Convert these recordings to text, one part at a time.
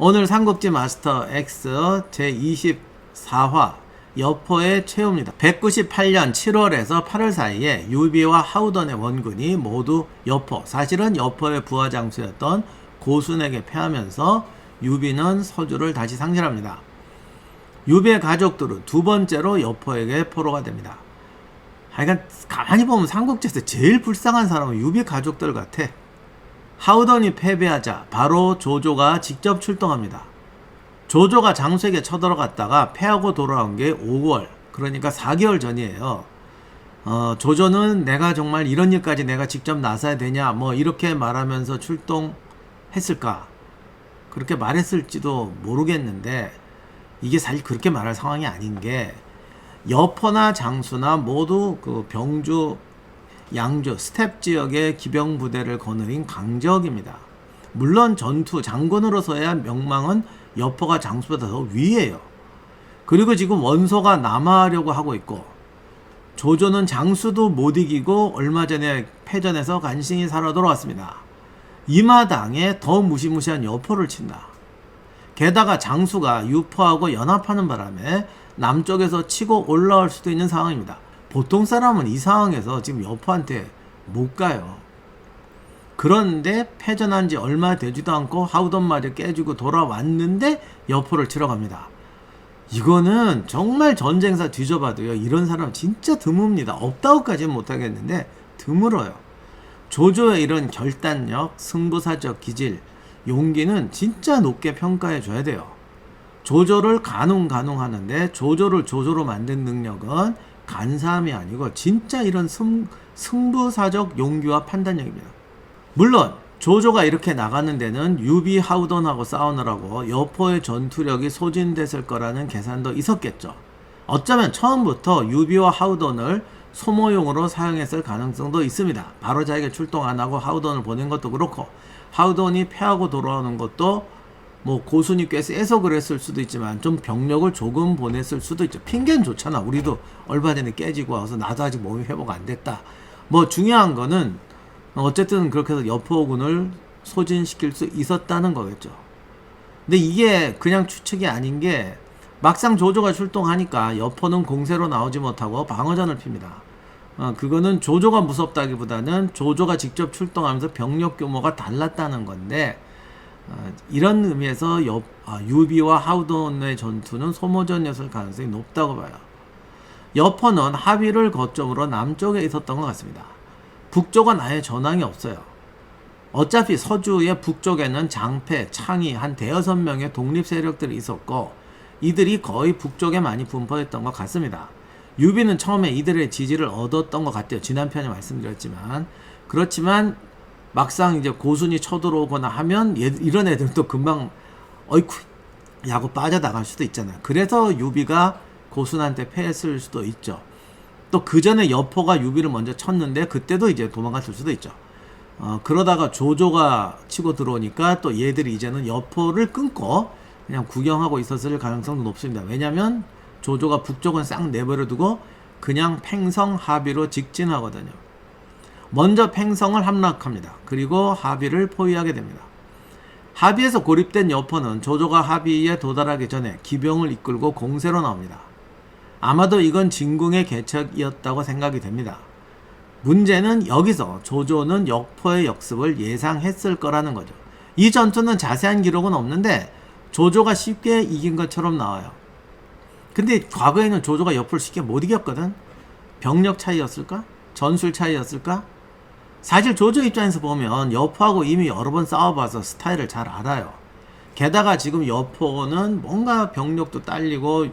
오늘 삼국지 마스터 X 제24화 여포의 최후입니다. 198년 7월에서 8월 사이에 유비와 하우던의 원군이 모두 여포, 사실은 여포의 부하 장수였던 고순에게 패하면서 유비는 서주를 다시 상실합니다. 유비의 가족들은 두 번째로 여포에게 포로가 됩니다. 하여간 가만히 보면 삼국지에서 제일 불쌍한 사람은 유비 가족들 같아. 하우던이 패배하자 바로 조조가 직접 출동합니다. 조조가 장수에게 쳐들어갔다가 패하고 돌아온 게 5월, 그러니까 4개월 전이에요. 조조는 내가 정말 이런 일까지 내가 직접 나서야 되냐 뭐 이렇게 말하면서 출동했을까, 그렇게 말했을지도 모르겠는데, 이게 사실 그렇게 말할 상황이 아닌 게, 여포나 장수나 모두 그 병주, 양주, 스텝 지역의 기병 부대를 거느린 강적입니다. 물론 전투 장군으로서의 명망은 여포가 장수보다 더 위에요. 그리고 지금 원소가 남하하려고 하고 있고, 조조는 장수도 못 이기고 얼마 전에 패전에서 간신히 살아 돌아왔습니다. 이 마당에 더 무시무시한 여포를 친다. 게다가 장수가 유포하고 연합하는 바람에 남쪽에서 치고 올라올 수도 있는 상황입니다. 보통 사람은 이 상황에서 지금 여포한테 못 가요. 그런데 패전한 지 얼마 되지도 않고 하우던마저 깨지고 돌아왔는데 여포를 치러 갑니다. 이거는 정말 전쟁사 뒤져봐도요, 이런 사람 진짜 드뭅니다. 없다고까지는 못하겠는데 드물어요. 조조의 이런 결단력, 승부사적 기질, 용기는 진짜 높게 평가해 줘야 돼요. 조조를 가능하는데 조조를 조조로 만든 능력은 간사함이 아니고 진짜 이런 승부사적 용기와 판단력입니다. 물론 조조가 이렇게 나가는 데는 유비 하우던하고 싸우느라고 여포의 전투력이 소진됐을 거라는 계산도 있었겠죠. 어쩌면 처음부터 유비와 하우던을 소모용으로 사용했을 가능성도 있습니다. 바로 자기가 출동 안 하고 하우던을 보낸 것도 그렇고, 하우던이 패하고 돌아오는 것도 뭐 고순이 꽤 세서 그랬을 수도 있지만 좀 병력을 조금 보냈을 수도 있죠. 핑계는 좋잖아. 우리도 얼마 전에 깨지고 와서 나도 아직 몸이 회복 안 됐다. 뭐 중요한 거는 어쨌든 그렇게 해서 여포군을 소진시킬 수 있었다는 거겠죠. 근데 이게 그냥 추측이 아닌 게, 막상 조조가 출동하니까 여포는 공세로 나오지 못하고 방어전을 핍니다. 그거는 조조가 무섭다기보다는 조조가 직접 출동하면서 병력 규모가 달랐다는 건데, 이런 의미에서 유비와 하우돈의 전투는 소모전이었을 가능성이 높다고 봐요. 여포는 합의를 거점으로 남쪽에 있었던 것 같습니다. 북쪽은 아예 전황이 없어요. 어차피 서주의 북쪽에는 장패, 창희 한 대여섯 명의 독립 세력들이 있었고, 이들이 거의 북쪽에 많이 분포했던 것 같습니다. 유비는 처음에 이들의 지지를 얻었던 것 같아요. 지난 편에 말씀드렸지만. 그렇지만 막상 이제 고순이 쳐들어오거나 하면 이런 애들은 또 금방 어이쿠 야구 빠져나갈 수도 있잖아요. 그래서 유비가 고순한테 패했을 수도 있죠. 또 그 전에 여포가 유비를 먼저 쳤는데 그때도 이제 도망갔을 수도 있죠. 그러다가 조조가 치고 들어오니까 또 얘들이 이제는 여포를 끊고 그냥 구경하고 있었을 가능성도 높습니다. 왜냐면 조조가 북쪽은 싹 내버려 두고 그냥 팽성 하비로 직진하거든요. 먼저 팽성을 함락합니다. 그리고 하비를 포위하게 됩니다. 하비에서 고립된 여포는 조조가 하비에 도달하기 전에 기병을 이끌고 공세로 나옵니다. 아마도 이건 진궁의 계책이었다고 생각이 됩니다. 문제는 여기서 조조는 여포의 역습을 예상했을 거라는 거죠. 이 전투는 자세한 기록은 없는데 조조가 쉽게 이긴 것처럼 나와요. 근데 과거에는 조조가 여포를 쉽게 못 이겼거든. 병력 차이였을까? 전술 차이였을까? 사실 조조 입장에서 보면 여포하고 이미 여러 번 싸워봐서 스타일을 잘 알아요. 게다가 지금 여포는 뭔가 병력도 딸리고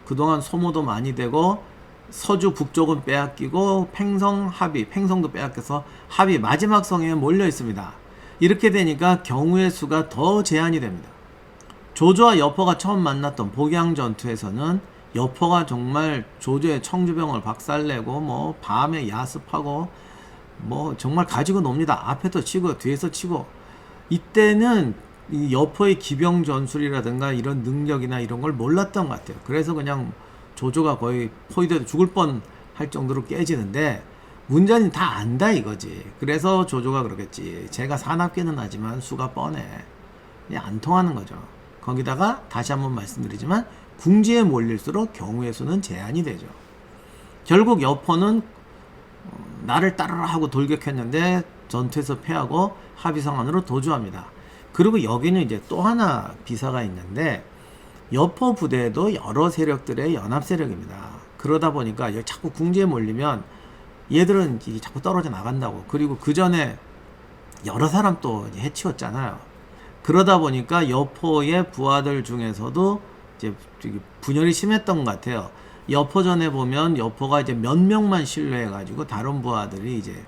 그동안 소모도 많이 되고, 서주 북쪽은 빼앗기고 팽성 합의, 팽성도 빼앗겨서 합의 마지막 성에 몰려 있습니다. 이렇게 되니까 경우의 수가 더 제한이 됩니다. 조조와 여포가 처음 만났던 복양 전투에서는 여포가 정말 조조의 청주병을 박살내고 뭐 밤에 야습하고 뭐 정말 가지고 놉니다. 앞에도 치고 뒤에서 치고. 이때는 이 여포의 기병 전술이라든가 이런 능력이나 이런 걸 몰랐던 것 같아요. 그래서 그냥 조조가 거의 포위돼도 죽을 뻔 할 정도로 깨지는데, 문제는 다 안다 이거지. 그래서 조조가 그러겠지. 제가 사납기는 하지만 수가 뻔해. 안 통하는 거죠. 거기다가 다시 한번 말씀드리지만 궁지에 몰릴수록 경우의 수는 제한이 되죠. 결국 여포는 나를 따르라 하고 돌격했는데 전투에서 패하고 합의성안으로 도주합니다. 그리고 여기는 이제 또 하나 비사가 있는데 여포 부대도 여러 세력들의 연합 세력입니다. 그러다 보니까 자꾸 궁지에 몰리면 얘들은 자꾸 떨어져 나간다고. 그리고 그 전에 여러 사람 또 해치웠잖아요. 그러다 보니까 여포의 부하들 중에서도 이제 분열이 심했던 것 같아요. 여포전에 보면 여포가 이제 몇 명만 신뢰해가지고 다른 부하들이 이제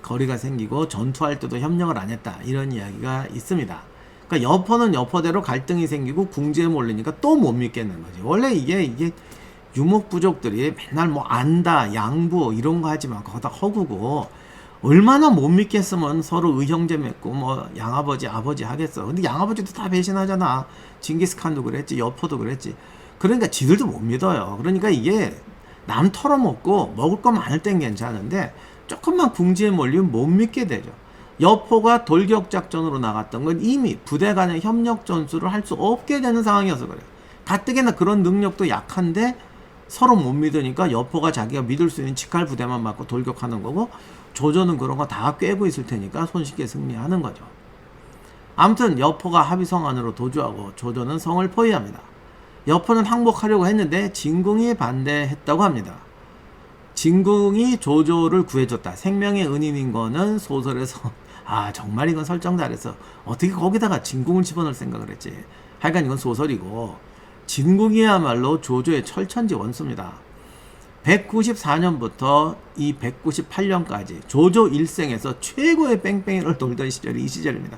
거리가 생기고 전투할 때도 협력을 안 했다, 이런 이야기가 있습니다. 그러니까 여포는 여포대로 갈등이 생기고 궁지에 몰리니까 또 못 믿겠는 거지. 원래 이게 유목부족들이 맨날 뭐 안다, 양부 이런 거 하지만 그거 다 허구고, 얼마나 못 믿겠으면 서로 의형제 맺고 뭐 양아버지 아버지 하겠어. 근데 양아버지도 다 배신하잖아. 징기스칸도 그랬지, 여포도 그랬지. 그러니까 지들도 못 믿어요. 그러니까 이게 남 털어먹고 먹을 거 많을 땐 괜찮은데 조금만 궁지에 몰리면 못 믿게 되죠. 여포가 돌격작전으로 나갔던 건 이미 부대 간의 협력 전술을 할 수 없게 되는 상황이어서 그래요. 가뜩이나 그런 능력도 약한데 서로 못 믿으니까 여포가 자기가 믿을 수 있는 직할 부대만 맞고 돌격하는 거고, 조조는 그런 거 다 꿰고 있을 테니까 손쉽게 승리하는 거죠. 아무튼 여포가 합의성 안으로 도주하고 조조는 성을 포위합니다. 여포는 항복하려고 했는데 진궁이 반대했다고 합니다. 진궁이 조조를 구해줬다, 생명의 은인인 거는 소설에서 정말 이건 설정 잘했어. 어떻게 거기다가 진궁을 집어넣을 생각을 했지. 하여간 이건 소설이고, 진궁이야말로 조조의 철천지 원수입니다. 194년부터 이 198년까지 조조 일생에서 최고의 뺑뺑이를 돌던 시절이 이 시절입니다.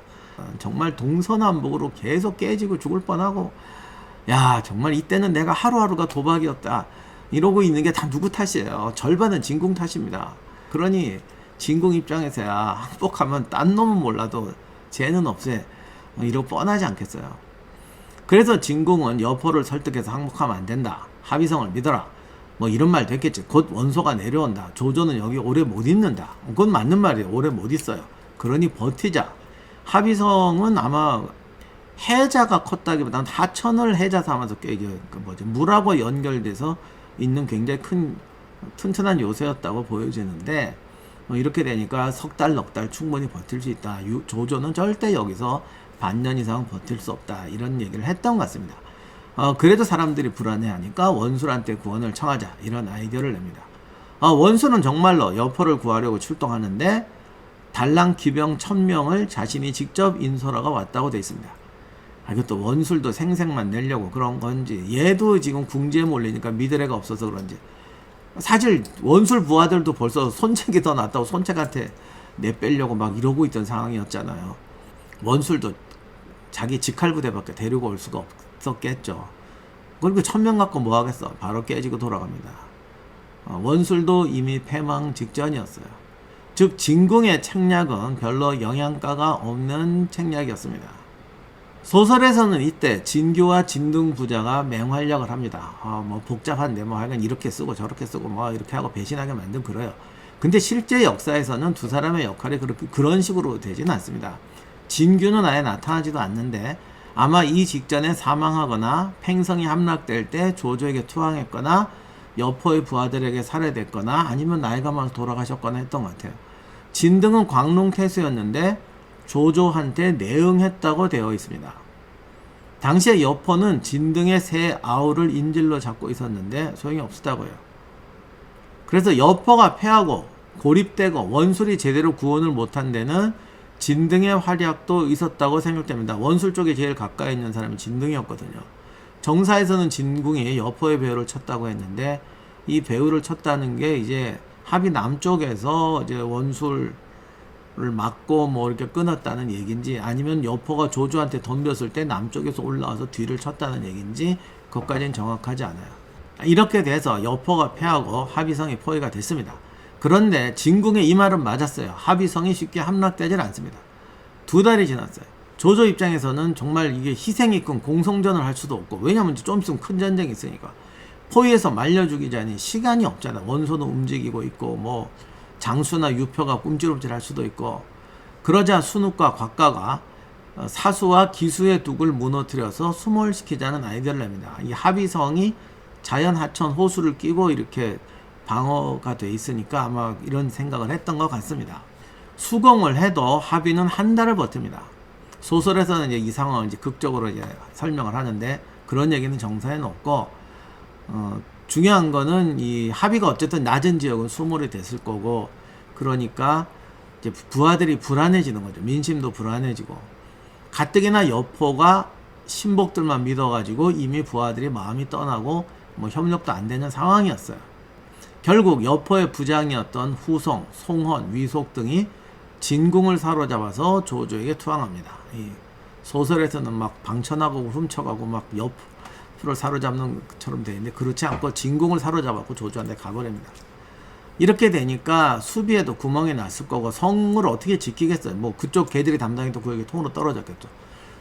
정말 동서남북으로 계속 깨지고 죽을 뻔하고, 야 정말 이때는 내가 하루하루가 도박이었다 이러고 있는 게 다 누구 탓이에요? 절반은 진궁 탓입니다. 그러니 진궁 입장에서야 항복하면 딴 놈은 몰라도 쟤는 없애, 이러고 뻔하지 않겠어요. 그래서 진궁은 여포를 설득해서 항복하면 안 된다, 합의성을 믿어라, 뭐 이런 말도 했겠지. 곧 원소가 내려온다, 조조는 여기 오래 못 있는다. 그건 맞는 말이에요. 오래 못 있어요. 그러니 버티자. 합의성은 아마 해자가 컸다기보다는 하천을 해자 삼아서 물하고 연결돼서 있는 굉장히 큰 튼튼한 요새였다고 보여지는데, 이렇게 되니까 석 달 넉 달 충분히 버틸 수 있다. 조조는 절대 여기서 반년 이상 버틸 수 없다, 이런 얘기를 했던 것 같습니다. 그래도 사람들이 불안해하니까 원술한테 구원을 청하자, 이런 아이디어를 냅니다. 원술은 정말로 여포를 구하려고 출동하는데 달랑 기병 1000명을 자신이 직접 인솔하고 왔다고 되어 있습니다. 이것도 원술도 생색만 내려고 그런 건지, 얘도 지금 궁지에 몰리니까 믿을 애가 없어서 그런지, 사실 원술 부하들도 벌써 손책이 더 낫다고 손책한테 내빼려고 막 이러고 있던 상황이었잖아요. 원술도 자기 직할 부대밖에 데리고 올 수가 없었겠죠. 그리고 1000명 갖고 뭐 하겠어. 바로 깨지고 돌아갑니다. 원술도 이미 패망 직전이었어요. 즉 진궁의 책략은 별로 영양가가 없는 책략이었습니다. 소설에서는 이때 진규와 진등 부자가 맹활약을 합니다. 뭐 복잡한데 뭐 하여간 이렇게 쓰고 저렇게 쓰고 뭐 이렇게 하고 배신하게 만든 그래요. 근데 실제 역사에서는 두 사람의 역할이 그런 식으로 되지는 않습니다. 진규는 아예 나타나지도 않는데 아마 이 직전에 사망하거나 팽성이 함락될 때 조조에게 투항했거나 여포의 부하들에게 살해됐거나 아니면 나이가 많아서 돌아가셨거나 했던 것 같아요. 진등은 광농태수였는데 조조한테 내응했다고 되어 있습니다. 당시에 여포는 진등의 새 아우를 인질로 잡고 있었는데 소용이 없었다고요. 그래서 여포가 패하고 고립되고 원술이 제대로 구원을 못한 데는 진등의 활약도 있었다고 생각됩니다. 원술 쪽에 제일 가까이 있는 사람이 진등이었거든요. 정사에서는 진궁이 여포의 배후를 쳤다고 했는데, 이 배후를 쳤다는 게 이제 합의 남쪽에서 이제 원술을 막고 뭐 이렇게 끊었다는 얘기인지, 아니면 여포가 조조한테 덤볐을 때 남쪽에서 올라와서 뒤를 쳤다는 얘기인지 그것까지는 정확하지 않아요. 이렇게 돼서 여포가 패하고 합의성이 포위가 됐습니다. 그런데 진궁의 이 말은 맞았어요. 합의성이 쉽게 함락되질 않습니다. 2달이 지났어요. 조조 입장에서는 정말 이게 희생이 큰 공성전을 할 수도 없고, 왜냐면 좀 있으면 큰 전쟁이 있으니까 포위해서 말려 죽이자니 시간이 없잖아. 원소는 움직이고 있고 뭐 장수나 유표가 꿈찔움찔 할 수도 있고. 그러자 순욱과 곽가가 사수와 기수의 둑을 무너뜨려서 수몰시키자는 아이디어를 냅니다. 이 합의성이 자연 하천 호수를 끼고 이렇게 방어가 돼 있으니까 아마 이런 생각을 했던 것 같습니다. 수공을 해도 합의는 한 달을 버팁니다. 소설에서는 이제 이 상황을 이제 극적으로 이제 설명을 하는데 그런 얘기는 정사에는 없고, 중요한 거는 이 합의가 어쨌든 낮은 지역은 수몰이 됐을 거고, 그러니까 이제 부하들이 불안해지는 거죠. 민심도 불안해지고, 가뜩이나 여포가 신복들만 믿어가지고 이미 부하들이 마음이 떠나고 뭐 협력도 안 되는 상황이었어요. 결국 여포의 부장이었던 후송, 송헌, 위속 등이 진궁을 사로잡아서 조조에게 투항합니다. 이 소설에서는 막 방천하고 훔쳐가고 막 여포를 사로잡는 것처럼 되어 있는데 그렇지 않고 진궁을 사로잡았고 조조한테 가버립니다. 이렇게 되니까 수비에도 구멍이 났을 거고 성을 어떻게 지키겠어요. 뭐 그쪽 개들이 담당했던 구역이 통으로 떨어졌겠죠.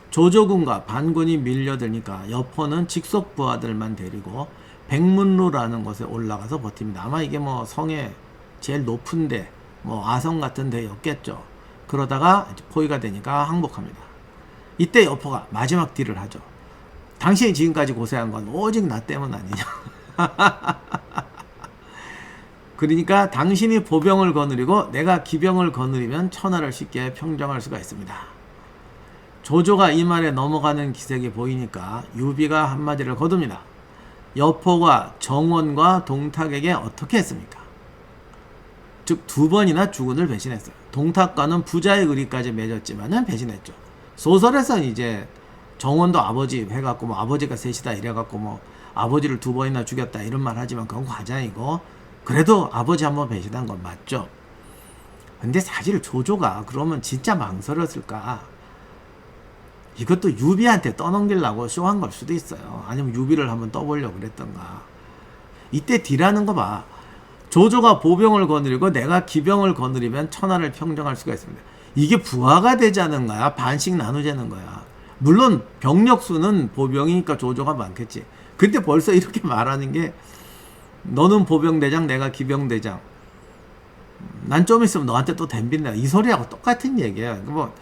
조조군과 반군이 밀려들니까 여포는 직속 부하들만 데리고 백문루라는 곳에 올라가서 버팁니다. 아마 이게 뭐 성의 제일 높은데 뭐 아성 같은 데였겠죠. 그러다가 포위가 되니까 항복합니다. 이때 여포가 마지막 딜을 하죠. 당신이 지금까지 고생한 건 오직 나 때문 아니냐. 그러니까 당신이 보병을 거느리고 내가 기병을 거느리면 천하를 쉽게 평정할 수가 있습니다. 조조가 이 말에 넘어가는 기색이 보이니까 유비가 한마디를 거둡니다. 여포가 정원과 동탁에게 어떻게 했습니까? 즉 2번이나 주군을 배신했어요. 동탁과는 부자의 의리까지 맺었지만은 배신했죠. 소설에서는 이제 정원도 아버지 해갖고 뭐 아버지가 셋이다 이래갖고 뭐 아버지를 2번이나 죽였다 이런 말 하지만 그건 과장이고, 그래도 아버지 한번 배신한 건 맞죠. 근데 사실 조조가 그러면 진짜 망설였을까? 이것도 유비한테 떠넘기려고 쇼한 걸 수도 있어요. 아니면 유비를 한번 떠보려고 그랬던가. 이때 딜하는 거 봐. 조조가 보병을 거느리고 내가 기병을 거느리면 천하를 평정할 수가 있습니다. 이게 부하가 되자는 거야? 반씩 나누자는 거야? 물론 병력수는 보병이니까 조조가 많겠지. 근데 벌써 이렇게 말하는 게 너는 보병대장 내가 기병대장, 난 좀 있으면 너한테 또 덤빈다, 이 소리하고 똑같은 얘기야. 뭐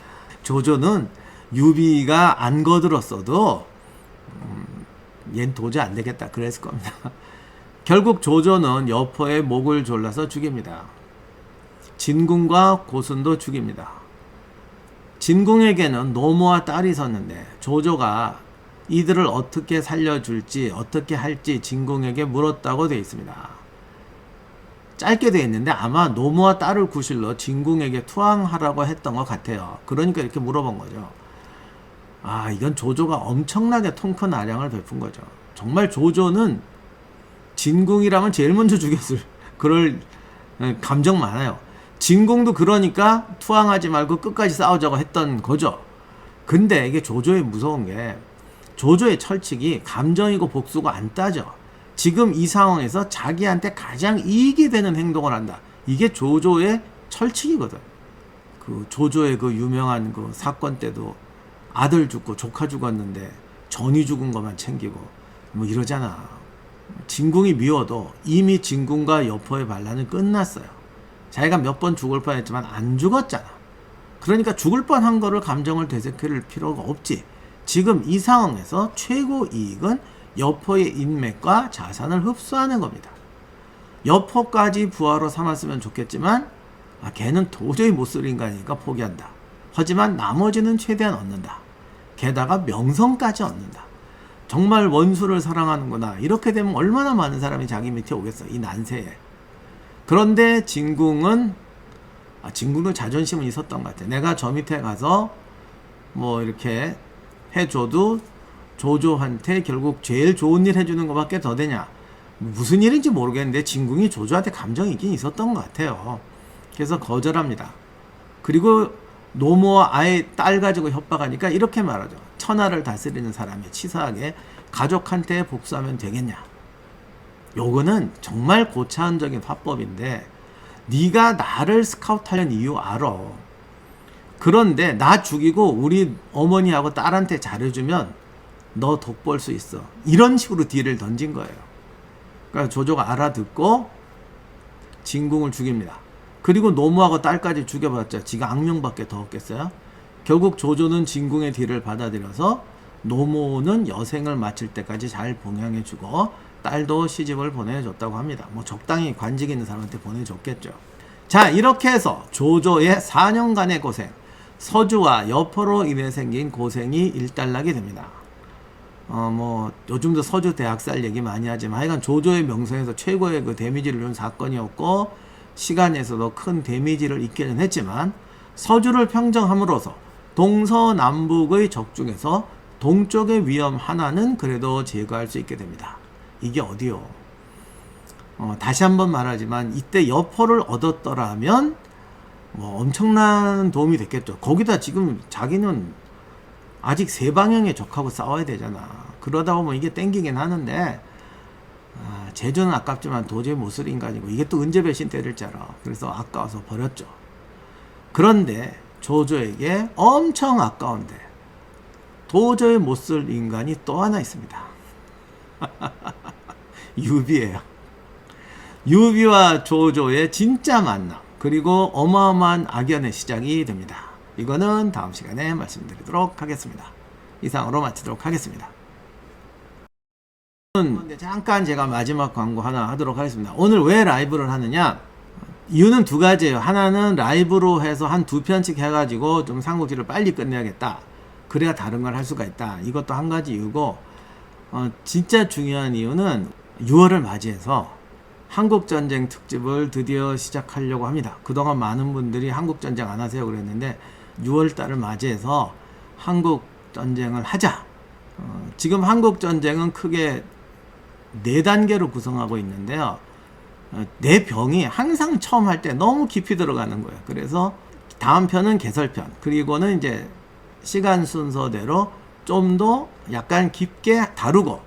조조는 유비가 안 거들었어도 얜 도저히 안 되겠다 그랬을 겁니다. 결국 조조는 여포의 목을 졸라서 죽입니다. 진궁과 고순도 죽입니다. 진궁에게는 노모와 딸이 있었는데 조조가 이들을 어떻게 살려줄지 어떻게 할지 진궁에게 물었다고 되어 있습니다. 짧게 되어 있는데 아마 노모와 딸을 구실로 진궁에게 투항하라고 했던 것 같아요. 그러니까 이렇게 물어본 거죠. 아, 이건 조조가 엄청나게 통큰 아량을 베푼 거죠. 정말 조조는 진궁이라면 제일 먼저 죽였을 그럴 감정 많아요. 진궁도 그러니까 투항하지 말고 끝까지 싸우자고 했던 거죠. 근데 이게 조조의 무서운 게 조조의 철칙이 감정이고 복수가 안 따져. 지금 이 상황에서 자기한테 가장 이익이 되는 행동을 한다. 이게 조조의 철칙이거든. 그 조조의 그 유명한 그 사건 때도 아들 죽고 조카 죽었는데 전이 죽은 것만 챙기고 뭐 이러잖아. 진궁이 미워도 이미 진궁과 여포의 반란은 끝났어요. 자기가 몇 번 죽을 뻔했지만 안 죽었잖아. 그러니까 죽을 뻔한 거를 감정을 되새길 필요가 없지. 지금 이 상황에서 최고 이익은 여포의 인맥과 자산을 흡수하는 겁니다. 여포까지 부하로 삼았으면 좋겠지만 걔는 도저히 못 쓸 인간이니까 포기한다. 하지만 나머지는 최대한 얻는다. 게다가 명성까지 얻는다. 정말 원수를 사랑하는구나. 이렇게 되면 얼마나 많은 사람이 자기 밑에 오겠어, 이 난세에. 그런데 진궁은 진궁도 자존심은 있었던 것 같아. 내가 저 밑에 가서 뭐 이렇게 해줘도 조조한테 결국 제일 좋은 일 해주는 것밖에 더 되냐. 무슨 일인지 모르겠는데 진궁이 조조한테 감정이 있긴 있었던 것 같아요. 그래서 거절합니다. 그리고 노모와 아예 딸 가지고 협박하니까 이렇게 말하죠. 천하를 다스리는 사람이 치사하게 가족한테 복수하면 되겠냐. 요거는 정말 고차원적인 화법인데 네가 나를 스카우트하려는 이유 알아. 그런데 나 죽이고 우리 어머니하고 딸한테 잘해주면 너 덕볼 수 있어. 이런 식으로 딜을 던진 거예요. 그러니까 조조가 알아듣고 진궁을 죽입니다. 그리고 노무하고 딸까지 죽여봤자 지가 악명밖에 더 없겠어요? 결국 조조는 진궁의 뒤를 받아들여서 노모는 여생을 마칠 때까지 잘 봉양해주고 딸도 시집을 보내줬다고 합니다. 뭐 적당히 관직 있는 사람한테 보내줬겠죠. 자, 이렇게 해서 조조의 4년간의 고생, 서주와 여포로 인해 생긴 고생이 일단락이 됩니다. 뭐 요즘도 서주 대학살 얘기 많이 하지만 하여간 조조의 명성에서 최고의 그 데미지를 준 사건이었고 시간에서도 큰 데미지를 입기는 했지만 서주를 평정함으로써 동서남북의 적 중에서 동쪽의 위험 하나는 그래도 제거할 수 있게 됩니다. 이게 어디요? 다시 한번 말하지만 이때 여포를 얻었더라면 뭐 엄청난 도움이 됐겠죠. 거기다 지금 자기는 아직 세 방향의 적하고 싸워야 되잖아. 그러다 보면 이게 땡기긴 하는데 제주는 아깝지만 도저히 못 쓸 인간이고 이게 또 언제 배신 때릴 줄 알아. 그래서 아까워서 버렸죠. 그런데 조조에게 엄청 아까운데 도저히 못 쓸 인간이 또 하나 있습니다. 유비예요. 유비와 조조의 진짜 만남, 그리고 어마어마한 악연의 시작이 됩니다. 이거는 다음 시간에 말씀드리도록 하겠습니다. 이상으로 마치도록 하겠습니다. 잠깐 제가 마지막 광고 하나 하도록 하겠습니다. 오늘 왜 라이브를 하느냐? 이유는 두 가지예요. 하나는 라이브로 해서 한 2편씩 해가지고 좀 삼국지를 빨리 끝내야겠다. 그래야 다른 걸 할 수가 있다. 이것도 한 가지 이유고, 진짜 중요한 이유는 6월을 맞이해서 한국전쟁 특집을 드디어 시작하려고 합니다. 그동안 많은 분들이 한국전쟁 안 하세요 그랬는데 6월달을 맞이해서 한국전쟁을 하자. 지금 한국전쟁은 크게 4단계로 구성하고 있는데요. 내 병이 항상 처음 할 때 너무 깊이 들어가는 거예요. 그래서 다음 편은 개설편, 그리고는 이제 시간 순서대로 좀 더 약간 깊게 다루고,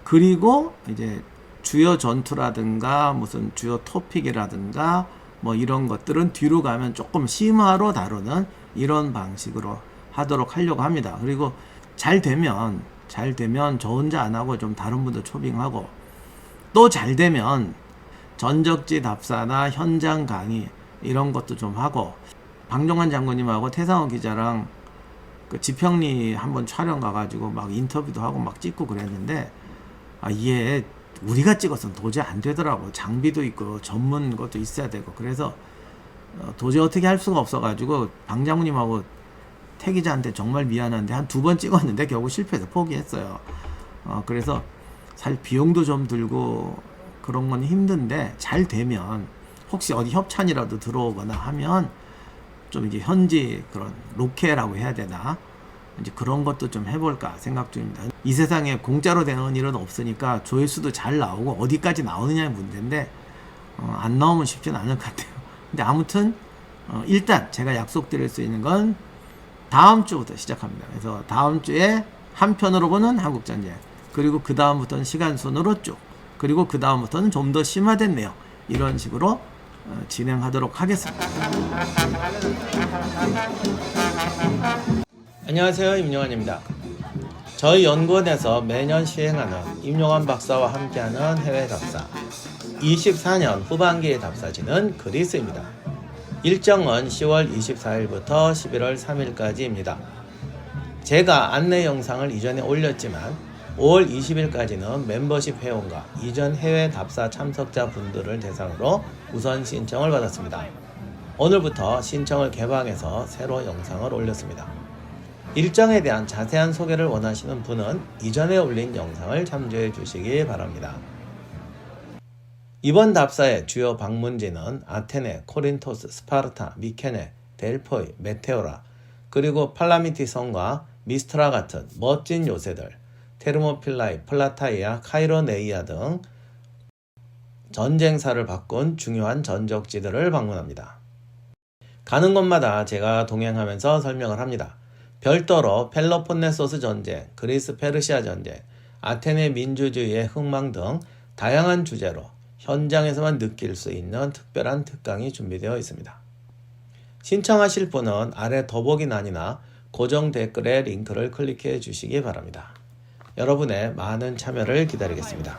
그리고 이제 주요 전투라든가 무슨 주요 토픽이라든가 뭐 이런 것들은 뒤로 가면 조금 심화로 다루는 이런 방식으로 하도록 하려고 합니다. 그리고 잘 되면 저 혼자 안 하고 좀 다른 분들 초빙하고, 또 잘 되면 전적지 답사나 현장 강의 이런 것도 좀 하고, 방종환 장군님하고 태상호 기자랑 그 지평리 한번 촬영 가가지고 막 인터뷰도 하고 막 찍고 그랬는데, 이게 우리가 찍어서는 도저히 안 되더라고. 장비도 있고 전문 것도 있어야 되고. 그래서 도저히 어떻게 할 수가 없어가지고 방 장군님하고 태 기자한테 정말 미안한데 한 2번 찍었는데 결국 실패해서 포기했어요. 그래서 사실 비용도 좀 들고 그런 건 힘든데, 잘 되면 혹시 어디 협찬이라도 들어오거나 하면 좀 이제 현지 그런 로케라고 해야 되나, 이제 그런 것도 좀 해볼까 생각 중입니다. 이 세상에 공짜로 되는 일은 없으니까 조회수도 잘 나오고 어디까지 나오느냐의 문제인데 안 나오면 쉽지는 않을 것 같아요. 근데 아무튼 일단 제가 약속드릴 수 있는 건 다음 주부터 시작합니다. 그래서 다음 주에 한 편으로 보는 한국전쟁, 그리고 그 다음부터는 시간순으로 쭉, 그리고 그 다음부터는 좀 더 심화된 내용, 이런 식으로 진행하도록 하겠습니다. 안녕하세요, 임용환입니다. 저희 연구원에서 매년 시행하는 임용환 박사와 함께하는 해외 답사, 24년 후반기의 답사지는 그리스입니다. 일정은 10월 24일부터 11월 3일까지입니다. 제가 안내 영상을 이전에 올렸지만 5월 20일까지는 멤버십 회원과 이전 해외 답사 참석자 분들을 대상으로 우선 신청을 받았습니다. 오늘부터 신청을 개방해서 새로 영상을 올렸습니다. 일정에 대한 자세한 소개를 원하시는 분은 이전에 올린 영상을 참조해 주시기 바랍니다. 이번 답사의 주요 방문지는 아테네, 코린토스, 스파르타, 미케네, 델포이, 메테오라, 그리고 팔라미티 성과 미스트라 같은 멋진 요새들, 테르모필라이, 플라타이아, 카이로네이아 등 전쟁사를 바꾼 중요한 전적지들을 방문합니다. 가는 곳마다 제가 동행하면서 설명을 합니다. 별도로 펠로폰네소스 전쟁, 그리스 페르시아 전쟁, 아테네 민주주의의 흥망 등 다양한 주제로 현장에서만 느낄 수 있는 특별한 특강이 준비되어 있습니다. 신청하실 분은 아래 더보기란이나 고정 댓글에 링크를 클릭해 주시기 바랍니다. 여러분의 많은 참여를 기다리겠습니다.